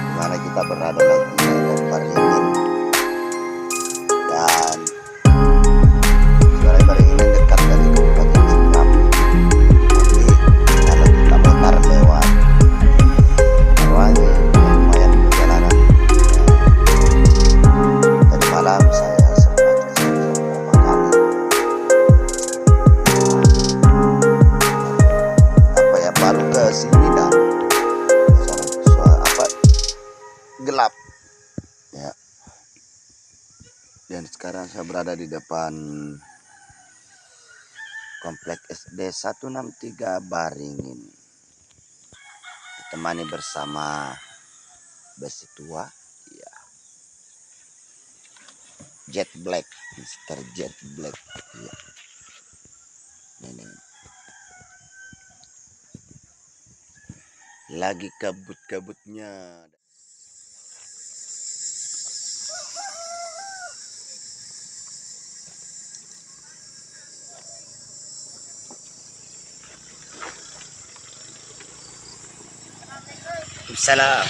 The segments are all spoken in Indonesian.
Dimana kita berada lagi di Baringin, dan sebenarnya Baringin dekat dari Kabupaten Sidrap, tapi kalau kita mutar lewat Marwangi lumayan perjalanan. Tadi malam saya sempat kesini beberapa kali, baru ke sini dan gelap ya. Dan sekarang saya berada di depan komplek SD 163 Baringin, ditemani bersama besi tua ya, Jet Black, Mr. Jet Black ya. Ini lagi kabut-kabutnya. Salam.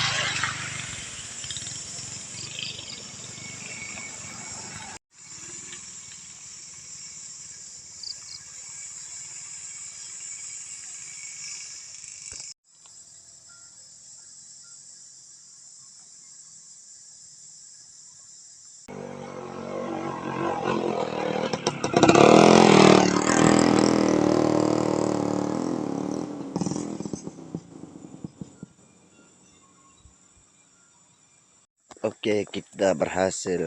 Oke, kita berhasil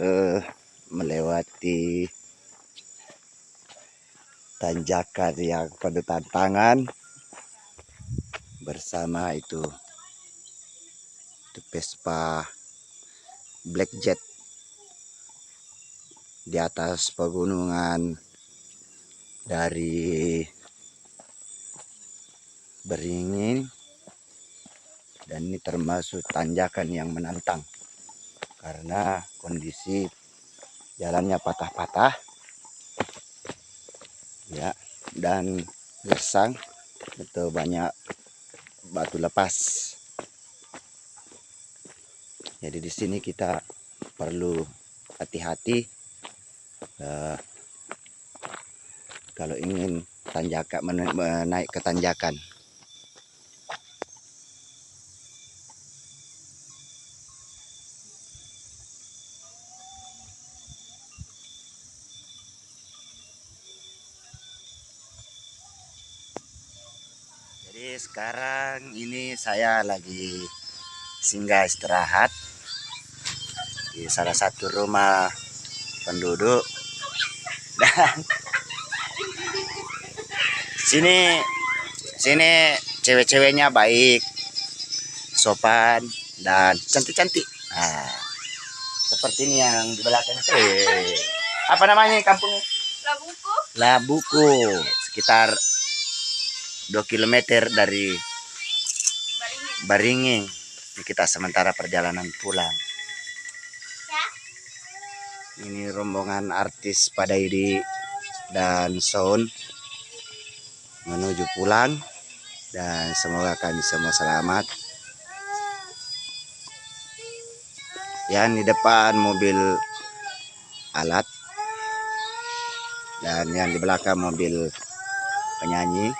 melewati tanjakan yang penuh tantangan bersama itu Vespa Black Jet di atas pegunungan dari Baringin, dan ini termasuk tanjakan yang menantang karena kondisi jalannya patah-patah ya, dan gersang, betul banyak batu lepas. Jadi di sini kita perlu hati-hati kalau ingin menaik ke tanjakan. Jadi sekarang ini saya lagi singgah istirahat di salah satu rumah penduduk, dan sini cewek-ceweknya baik, sopan, dan cantik-cantik. Nah, seperti ini yang di belakang itu. Apa namanya kampung? Labuku. Labuku, sekitar 2 km dari Baringin. Ini kita sementara perjalanan pulang. Ini rombongan artis Padaidi dan Sound menuju pulang, dan semoga kami semua selamat. Yang di depan mobil alat, dan yang di belakang mobil penyanyi.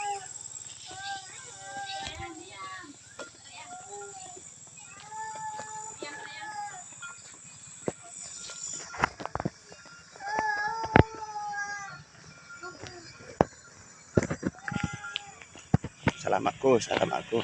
Salam aku.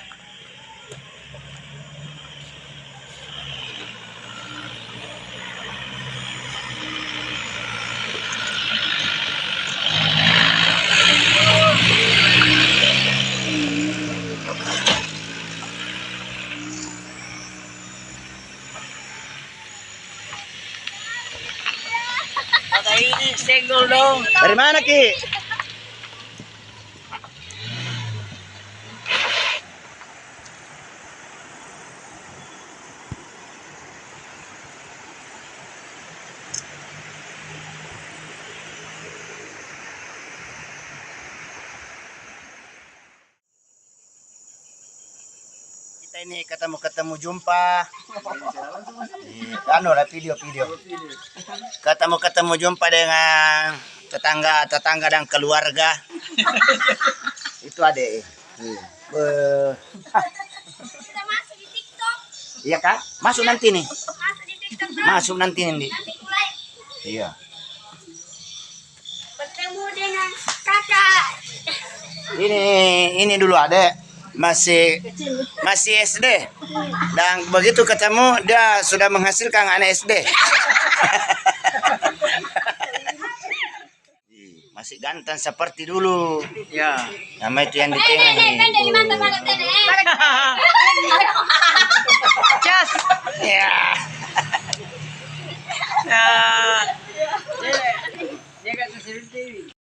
Single dong. Dari mana Ki? Kita ini ketemu jumpa. Anu lah video. Ketemu jumpa dengan tetangga dan keluarga. Itu adek. Kita masuk di TikTok. Iya Kak, masuk nanti nih. Masuk di TikTok. Masuk nanti nih. Nanti mulai Iya. bertemu dengan kakak. Ini dulu adek masih SD dan begitu ketemu dia sudah menghasilkan anak SD. Masih ganteng seperti dulu. Ya. Nama itu yang ditengah nih. Dari mantap banget, Nenek.